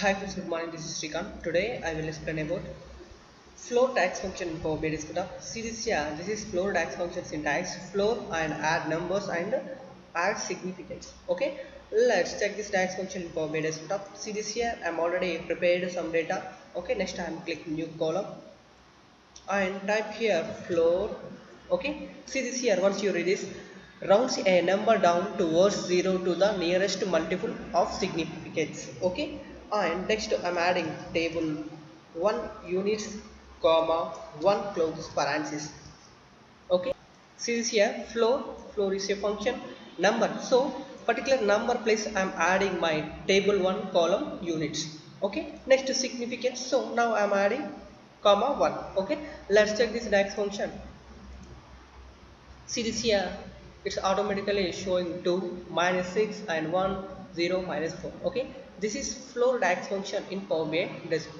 Hi friends, good morning. This is Srikanth. Today I will explain about floor DAX function in Power BI desktop. See this here. This is floor DAX function syntax. Floor and add numbers and add significance. Okay. Let's check this DAX function in Power BI desktop. See this here. I'm already prepared some data. Okay. Next I'm click new column and type here floor. Okay, see this here. Once you read this, rounds a number down towards 0 to the nearest multiple of significance. Okay, and next I'm adding table 1 units comma 1 close parenthesis. Okay, see this here. Floor is a function number, so particular number place I'm adding my table 1 column units. Okay, next to significance, so now I'm adding comma 1. Okay, let's check this DAX function. See this here, it's automatically showing 2 minus 6 and 1 0 minus 4. Okay, this is floor DAX function in Power BI desktop.